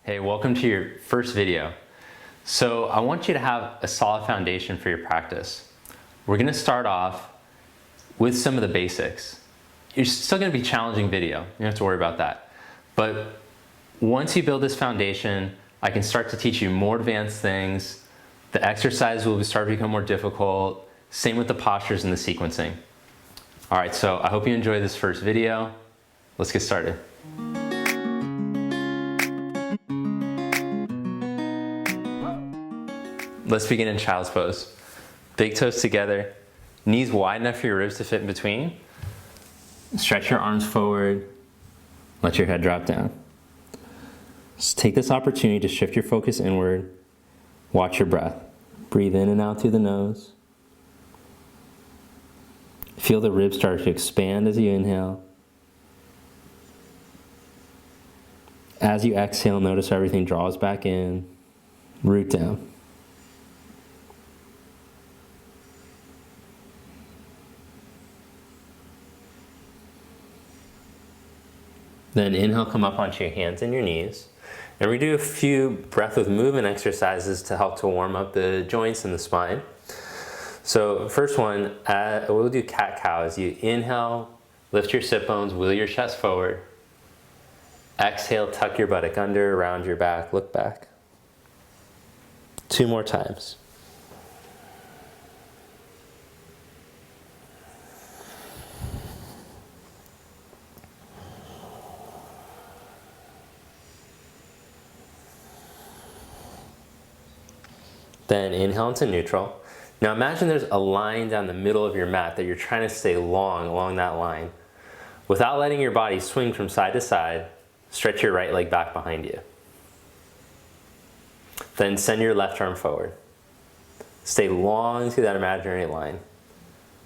Hey, welcome to your first video. So I want you to have a solid foundation for your practice. We're gonna start off with some of the basics. It's still gonna be a challenging video, you don't have to worry about that. But once you build this foundation, I can start to teach you more advanced things. The exercise will start to become more difficult. Same with the postures and the sequencing. All right, so I hope you enjoy this first video. Let's get started. Let's begin in child's pose. Big toes together, knees wide enough for your ribs to fit in between. Stretch your arms forward, let your head drop down. Just take this opportunity to shift your focus inward. Watch your breath. Breathe in and out through the nose. Feel the ribs start to expand as you inhale. As you exhale, notice everything draws back in, root down. Then inhale, come up onto your hands and your knees. And we do a few breath with movement exercises to help to warm up the joints and the spine. So first one, we'll do cat-cow. As you inhale, lift your sit bones, wheel your chest forward. Exhale, tuck your buttock under, round your back, look back. 2 more times. Then inhale into neutral. Now imagine there's a line down the middle of your mat that you're trying to stay long along that line. Without letting your body swing from side to side, stretch your right leg back behind you. Then send your left arm forward. Stay long through that imaginary line.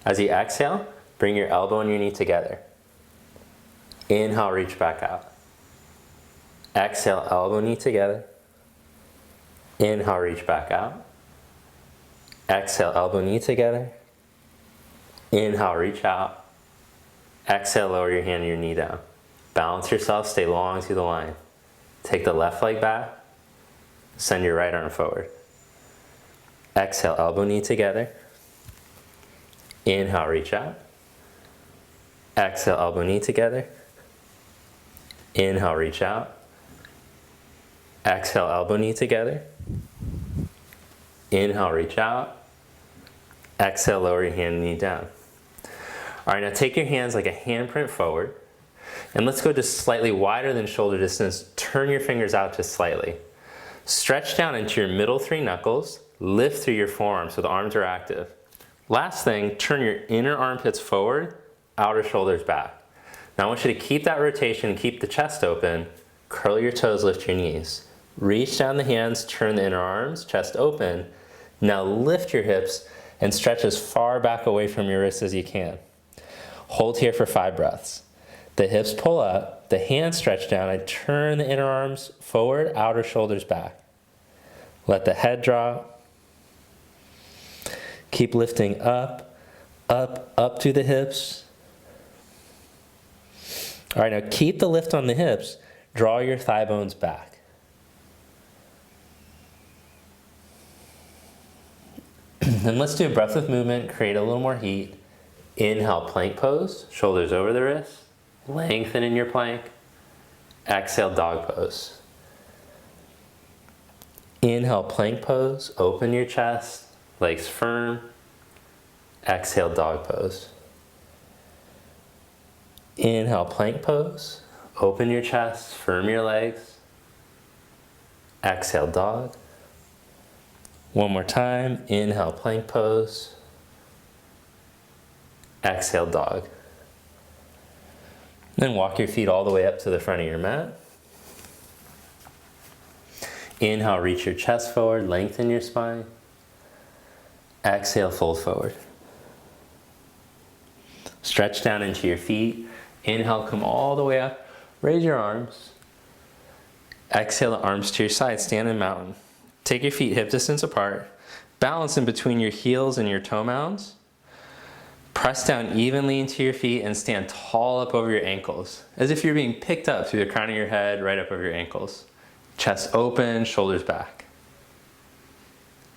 As you exhale, bring your elbow and your knee together. Inhale, reach back out. Exhale, elbow, knee together. Inhale, reach back out. Exhale, elbow, knee together. Inhale, reach out. Exhale, lower your hand and your knee down. Balance yourself, stay long through the line. Take the left leg back. Send your right arm forward. Exhale, elbow, knee together. Inhale, reach out. Exhale, elbow, knee together. Inhale, reach out. Exhale, elbow, knee together. Inhale, reach out. Exhale, lower your hand and knee down. All right, now take your hands like a handprint forward. And let's go just slightly wider than shoulder distance. Turn your fingers out just slightly. Stretch down into your middle 3 knuckles. Lift through your forearms so the arms are active. Last thing, turn your inner armpits forward, outer shoulders back. Now I want you to keep that rotation and keep the chest open. Curl your toes, lift your knees. Reach down the hands, turn the inner arms, chest open. Now lift your hips and stretch as far back away from your wrists as you can. Hold here for 5 breaths. The hips pull up, the hands stretch down, and turn the inner arms forward, outer shoulders back. Let the head drop. Keep lifting up, up, up through the hips. All right, now keep the lift on the hips. Draw your thigh bones back. And let's do a breath with movement, create a little more heat. Inhale, plank pose, shoulders over the wrists. Lengthen in your plank. Exhale, dog pose. Inhale, plank pose, open your chest, legs firm. Exhale, dog pose. Inhale, plank pose, open your chest, firm your legs. Exhale, dog. One more time, inhale, plank pose. Exhale, dog. Then walk your feet all the way up to the front of your mat. Inhale, reach your chest forward, lengthen your spine. Exhale, fold forward. Stretch down into your feet. Inhale, come all the way up. Raise your arms. Exhale, the arms to your side, stand in mountain. Take your feet hip distance apart. Balance in between your heels and your toe mounds. Press down evenly into your feet and stand tall up over your ankles, as if you're being picked up through the crown of your head, right up over your ankles. Chest open, shoulders back.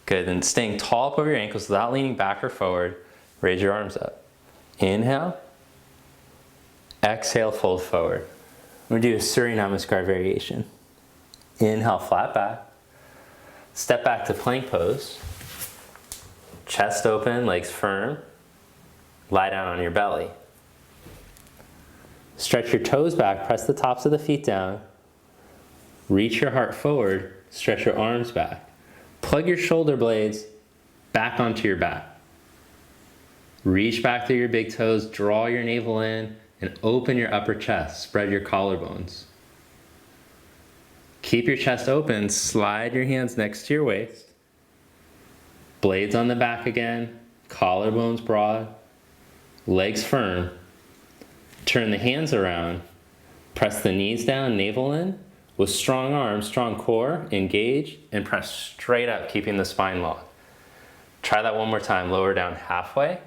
Good, and staying tall up over your ankles without leaning back or forward, raise your arms up. Inhale. Exhale, fold forward. We're going to do a Surya Namaskar variation. Inhale, flat back. Step back to plank pose. Chest open, legs firm. Lie down on your belly. Stretch your toes back, press the tops of the feet down. Reach your heart forward, stretch your arms back. Plug your shoulder blades back onto your back. Reach back through your big toes, draw your navel in, and open your upper chest. Spread your collarbones. Keep your chest open, slide your hands next to your waist. Blades on the back again, collarbones broad, legs firm. Turn the hands around, press the knees down, navel in. With strong arms, strong core, engage, and press straight up, keeping the spine long. Try that one more time. Lower down halfway.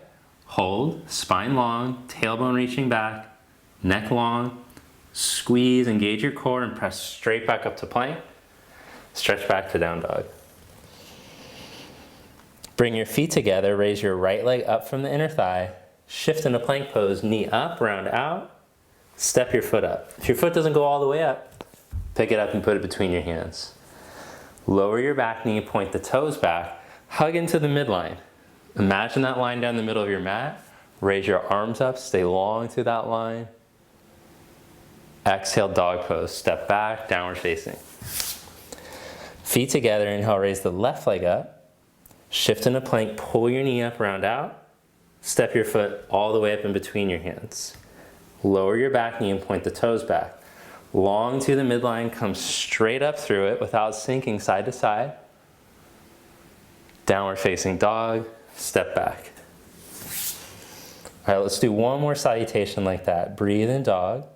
Hold, spine long, tailbone reaching back, neck long. Squeeze, engage your core, and press straight back up to plank. Stretch back to down dog. Bring your feet together, raise your right leg up from the inner thigh. Shift into plank pose, knee up, round out. Step your foot up. If your foot doesn't go all the way up, pick it up and put it between your hands. Lower your back knee, point the toes back, hug into the midline. Imagine that line down the middle of your mat. Raise your arms up, stay long through that line. Exhale, dog pose. Step back, downward facing. Feet together, inhale, raise the left leg up. Shift into plank, pull your knee up, round out. Step your foot all the way up in between your hands. Lower your back knee and point the toes back. Long to the midline, come straight up through it without sinking side to side. Downward facing dog, step back. All right, let's do one more salutation like that. Breathe in dog.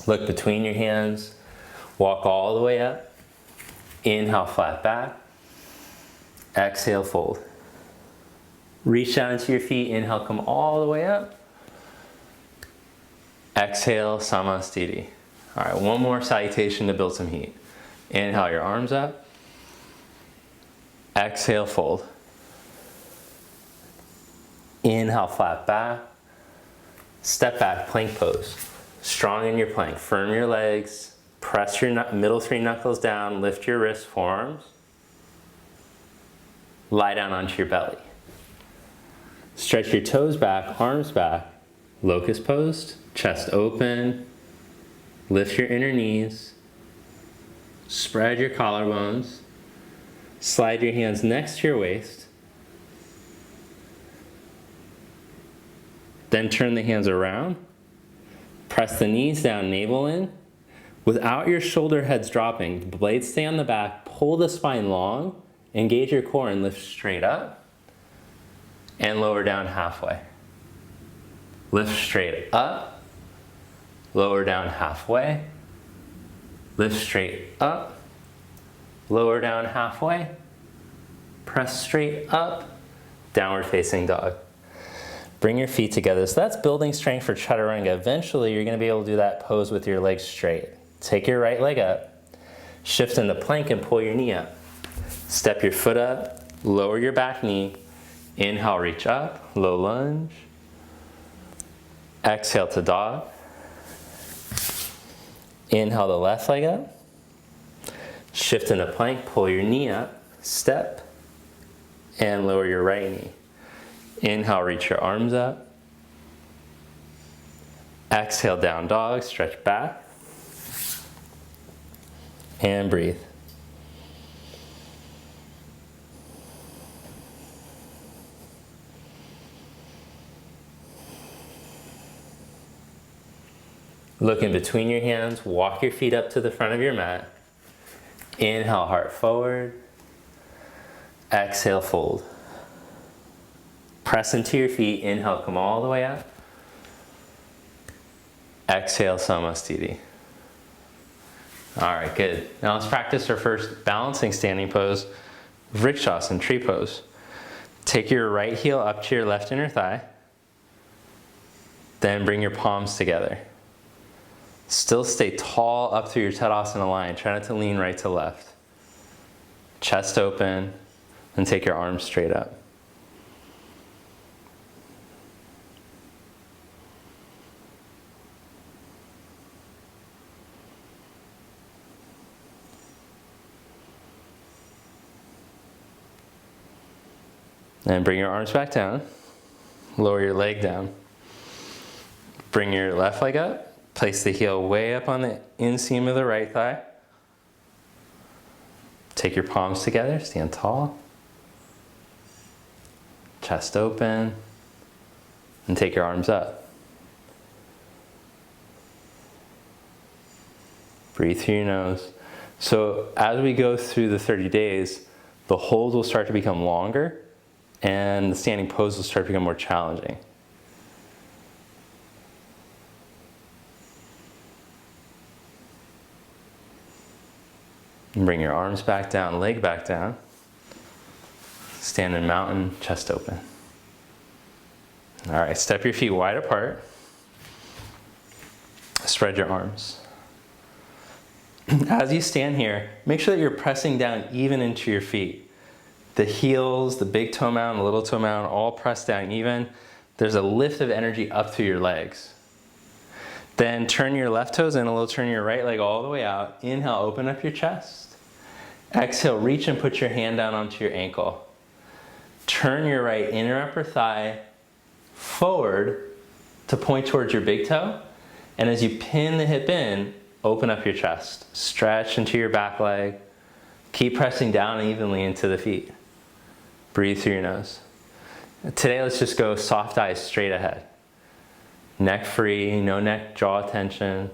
Look between your hands, walk all the way up. Inhale, flat back. Exhale, fold. Reach down into your feet, inhale, come all the way up. Exhale, Samastiti. All right, one more salutation to build some heat. Inhale, your arms up. Exhale, fold. Inhale, flat back. Step back, plank pose. Strong in your plank, firm your legs. Press your middle three knuckles down, lift your wrists, forearms. Lie down onto your belly. Stretch your toes back, arms back, locust pose, chest open, lift your inner knees, spread your collarbones, slide your hands next to your waist, then turn the hands around, press the knees down, navel in, without your shoulder heads dropping, the blades stay on the back, pull the spine long, engage your core and lift straight up. And lower down halfway. Lift straight up. Lower down halfway. Lift straight up. Lower down halfway. Press straight up. Downward facing dog. Bring your feet together. So that's building strength for chaturanga. Eventually you're going to be able to do that pose with your legs straight. Take your right leg up. Shift into plank and pull your knee up. Step your foot up. Lower your back knee. Inhale, reach up, low lunge. Exhale to dog. Inhale the left leg up. Shift into plank, pull your knee up, step, and lower your right knee. Inhale, reach your arms up. Exhale, down dog, stretch back. And breathe. Look in between your hands, walk your feet up to the front of your mat. Inhale, heart forward. Exhale, fold. Press into your feet, inhale, come all the way up. Exhale, Samastiti. All right, good. Now let's practice our first balancing standing pose, Vrikshasana, tree pose. Take your right heel up to your left inner thigh. Then bring your palms together. Still stay tall up through your Tadasana line. Try not to lean right to left. Chest open, and take your arms straight up. And bring your arms back down. Lower your leg down. Bring your left leg up. Place the heel way up on the inseam of the right thigh. Take your palms together, stand tall. Chest open. And take your arms up. Breathe through your nose. So as we go through the 30 days, the holds will start to become longer and the standing pose will start to become more challenging. And bring your arms back down, leg back down. Stand in mountain, chest open. All right, step your feet wide apart. Spread your arms. As you stand here, make sure that you're pressing down even into your feet. The heels, the big toe mound, the little toe mound, all press down even. There's a lift of energy up through your legs. Then turn your left toes in a little, turn your right leg all the way out. Inhale, open up your chest. Exhale, reach and put your hand down onto your ankle. Turn your right inner upper thigh forward to point towards your big toe. And as you pin the hip in, open up your chest. Stretch into your back leg. Keep pressing down evenly into the feet. Breathe through your nose. Today, let's just go soft eyes straight ahead. Neck free, no neck jaw tension.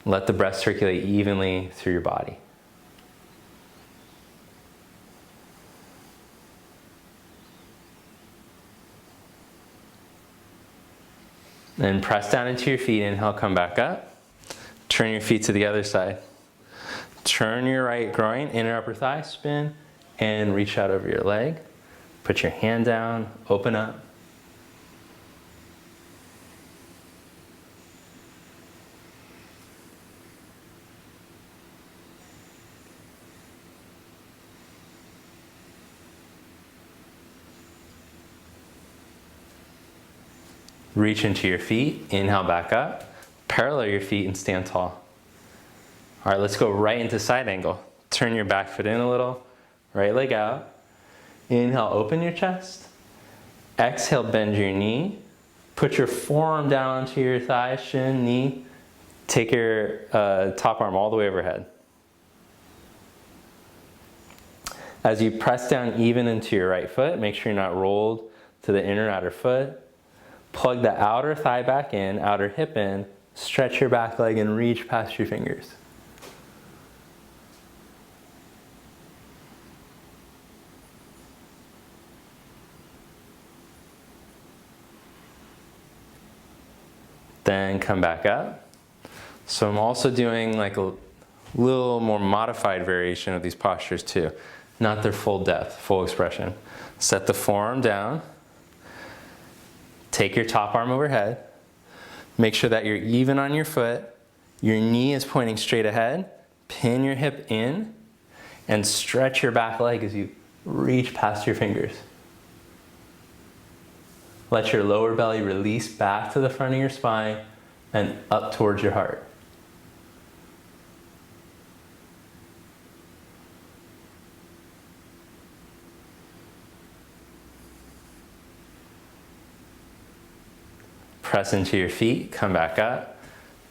Let the breath circulate evenly through your body. Then press down into your feet. Inhale, come back up. Turn your feet to the other side. Turn your right groin, inner upper thigh, spin, and reach out over your leg. Put your hand down, open up. Reach into your feet, inhale back up, parallel your feet and stand tall. All right, let's go right into side angle. Turn your back foot in a little, right leg out. Inhale, open your chest. Exhale, bend your knee. Put your forearm down onto your thigh, shin, knee. Take your top arm all the way overhead. As you press down even into your right foot, make sure you're not rolled to the inner outer foot. Plug the outer thigh back in, outer hip in, stretch your back leg and reach past your fingers. Then come back up. So I'm also doing like a little more modified variation of these postures too. Not their full depth, full expression. Set the forearm down. Take your top arm overhead. Make sure that you're even on your foot. Your knee is pointing straight ahead. Pin your hip in and stretch your back leg as you reach past your fingers. Let your lower belly release back to the front of your spine and up towards your heart. Press into your feet, come back up,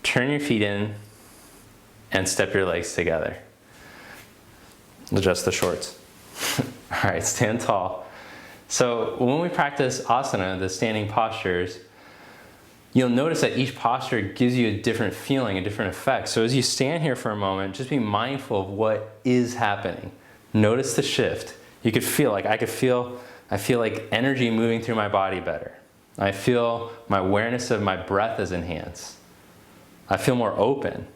turn your feet in, and step your legs together. Adjust the shorts. All right, stand tall. So when we practice asana, the standing postures, you'll notice that each posture gives you a different feeling, a different effect. So as you stand here for a moment, just be mindful of what is happening. Notice the shift. You could feel like, I feel like energy moving through my body better. I feel my awareness of my breath is enhanced. I feel more open.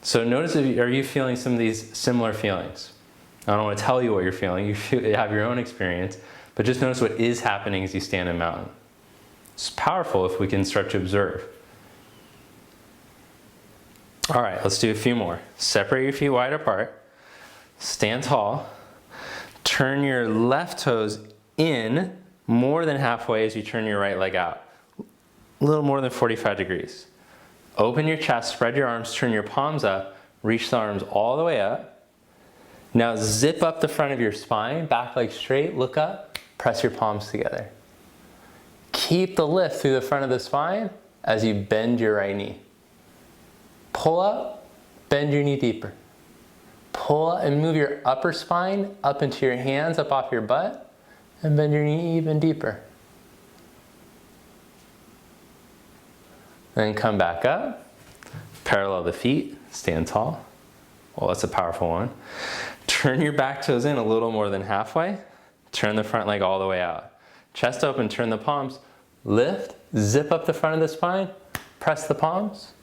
So notice, are you feeling some of these similar feelings? I don't want to tell you what you're feeling. You have your own experience. But just notice what is happening as you stand in mountain. It's powerful if we can start to observe. All right, let's do a few more. Separate your feet wide apart. Stand tall. Turn your left toes in more than halfway as you turn your right leg out. A little more than 45 degrees. Open your chest, spread your arms, turn your palms up, reach the arms all the way up. Now zip up the front of your spine, back leg straight, look up, press your palms together. Keep the lift through the front of the spine as you bend your right knee. Pull up, bend your knee deeper. Pull up and move your upper spine up into your hands, up off your butt, and bend your knee even deeper. Then come back up, parallel the feet, stand tall. Well, that's a powerful one. Turn your back toes in a little more than halfway. Turn the front leg all the way out. Chest open, turn the palms. Lift, zip up the front of the spine, press the palms.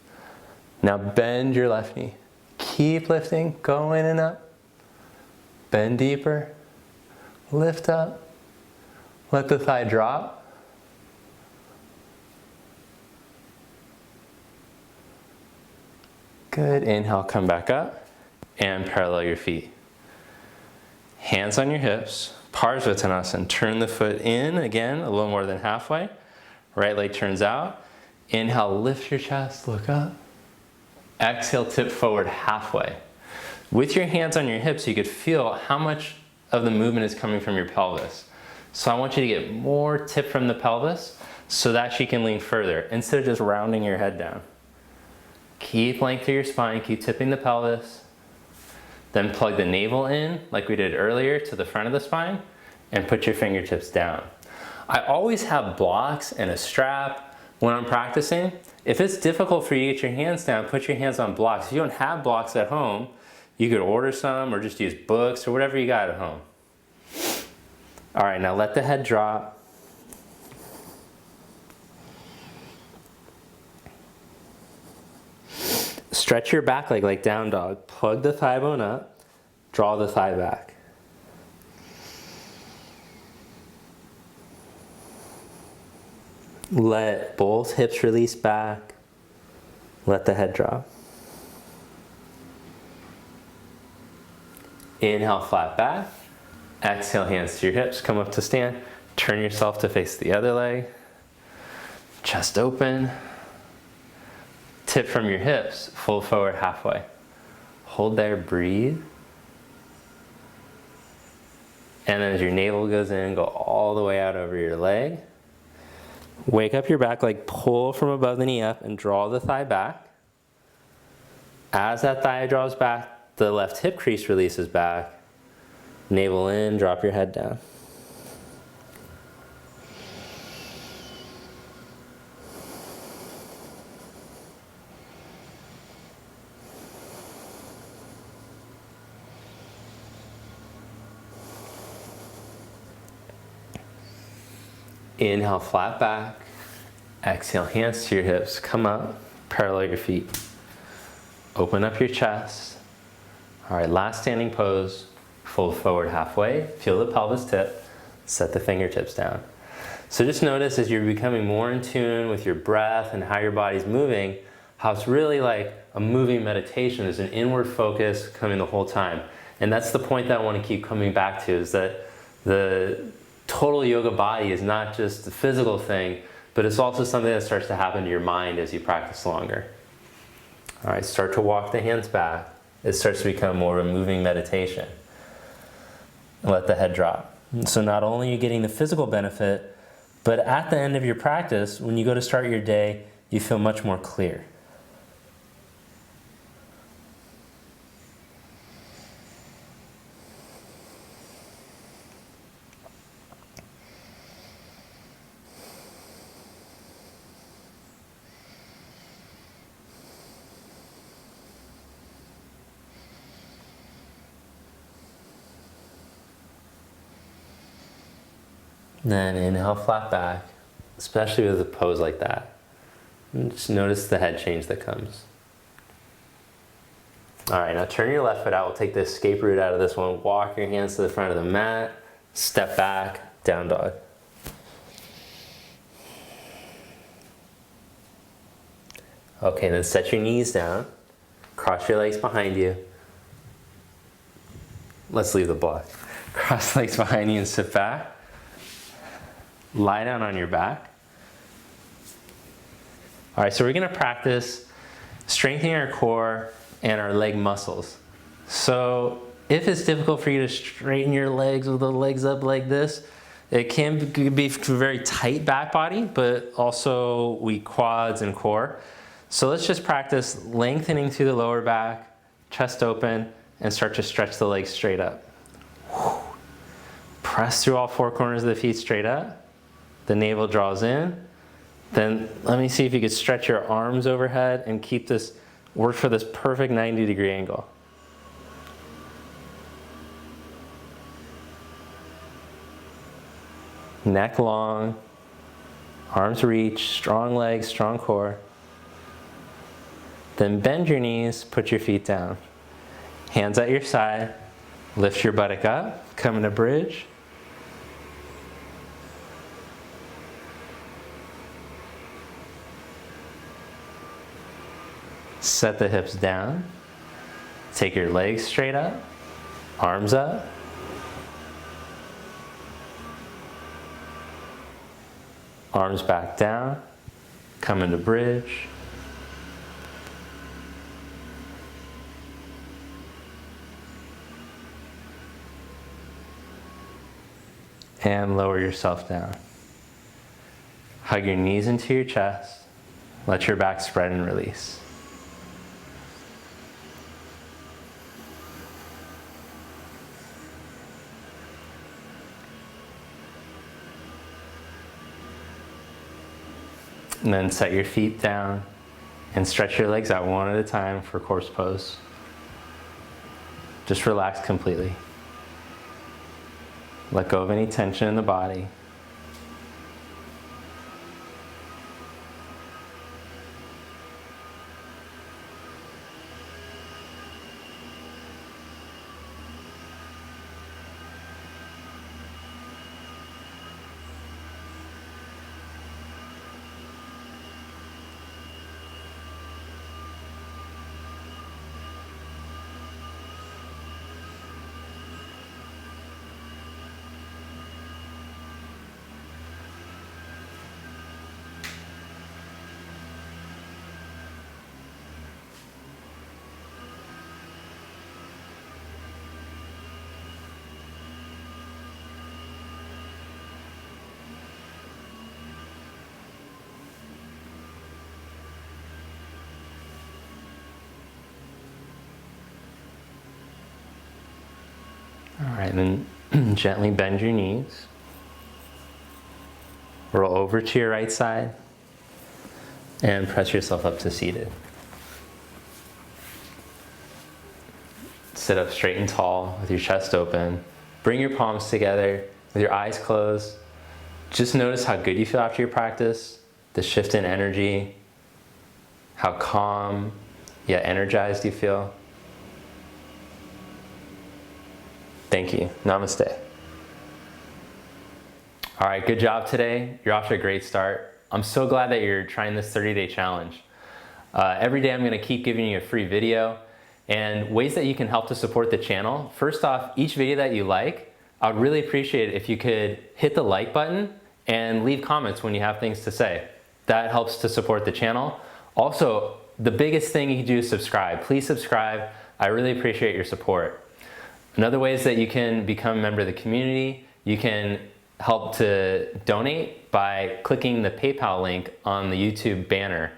Now bend your left knee. Keep lifting, go in and up. Bend deeper, lift up. Let the thigh drop. Good, inhale, come back up and parallel your feet. Hands on your hips, Parsvottanasana, turn the foot in again, a little more than halfway. Right leg turns out. Inhale, lift your chest, look up. Exhale, tip forward halfway. With your hands on your hips, you could feel how much of the movement is coming from your pelvis. So I want you to get more tip from the pelvis so that you can lean further instead of just rounding your head down. Keep length through your spine, keep tipping the pelvis. Then plug the navel in, like we did earlier, to the front of the spine, and put your fingertips down. I always have blocks and a strap when I'm practicing. If it's difficult for you to get your hands down, put your hands on blocks. If you don't have blocks at home, you could order some or just use books or whatever you got at home. All right, now let the head drop. Stretch your back leg like down dog. Plug the thigh bone up, draw the thigh back. Let both hips release back. Let the head drop. Inhale, flat back. Exhale, hands to your hips. Come up to stand. Turn yourself to face the other leg. Chest open. Tip from your hips. Fold forward halfway. Hold there, breathe. And then as your navel goes in, go all the way out over your leg. Wake up your back leg, pull from above the knee up and draw the thigh back. As that thigh draws back, the left hip crease releases back. Navel in, drop your head down. Inhale, flat back. Exhale, hands to your hips. Come up, parallel your feet. Open up your chest. All right, last standing pose. Fold forward halfway. Feel the pelvis tip. Set the fingertips down. So just notice as you're becoming more in tune with your breath and how your body's moving, how it's really like a moving meditation. There's an inward focus coming the whole time. And that's the point that I want to keep coming back to, is that the total yoga body is not just a physical thing, but it's also something that starts to happen to your mind as you practice longer. All right, start to walk the hands back. It starts to become more of a moving meditation. Let the head drop. So not only are you getting the physical benefit, but at the end of your practice, when you go to start your day, you feel much more clear. Then inhale, flat back, especially with a pose like that. And just notice the head change that comes. All right, now turn your left foot out. We'll take the escape route out of this one. Walk your hands to the front of the mat. Step back, down dog. Okay, then set your knees down. Cross your legs behind you. Let's leave the block. Cross legs behind you and sit back. Lie down on your back. All right, so we're gonna practice strengthening our core and our leg muscles. So if it's difficult for you to straighten your legs with the legs up like this, it can be very tight back body, but also weak quads and core. So let's just practice lengthening through the lower back, chest open, and start to stretch the legs straight up. Press through all four corners of the feet straight up. The navel draws in. Then let me see if you could stretch your arms overhead and keep this, work for this perfect 90-degree angle. Neck long, arms reach, strong legs, strong core. Then bend your knees, put your feet down. Hands at your side, lift your buttock up, come into bridge. Set the hips down. Take your legs straight up, arms up. Arms back down, come into bridge. And lower yourself down. Hug your knees into your chest. Let your back spread and release. And then set your feet down and stretch your legs out one at a time for corpse pose. Just relax completely. Let go of any tension in the body. All right, then gently bend your knees. Roll over to your right side and press yourself up to seated. Sit up straight and tall with your chest open. Bring your palms together with your eyes closed. Just notice how good you feel after your practice, the shift in energy, how calm yet energized you feel. Thank you. Namaste. All right, good job today. You're off to a great start. I'm so glad that you're trying this 30-day challenge. Every day I'm going to keep giving you a free video and ways that you can help to support the channel. First off, each video that you like, I would really appreciate it if you could hit the like button and leave comments when you have things to say. That helps to support the channel. Also, the biggest thing you can do is subscribe. Please subscribe. I really appreciate your support. Another way is that you can become a member of the community. You can help to donate by clicking the PayPal link on the YouTube banner.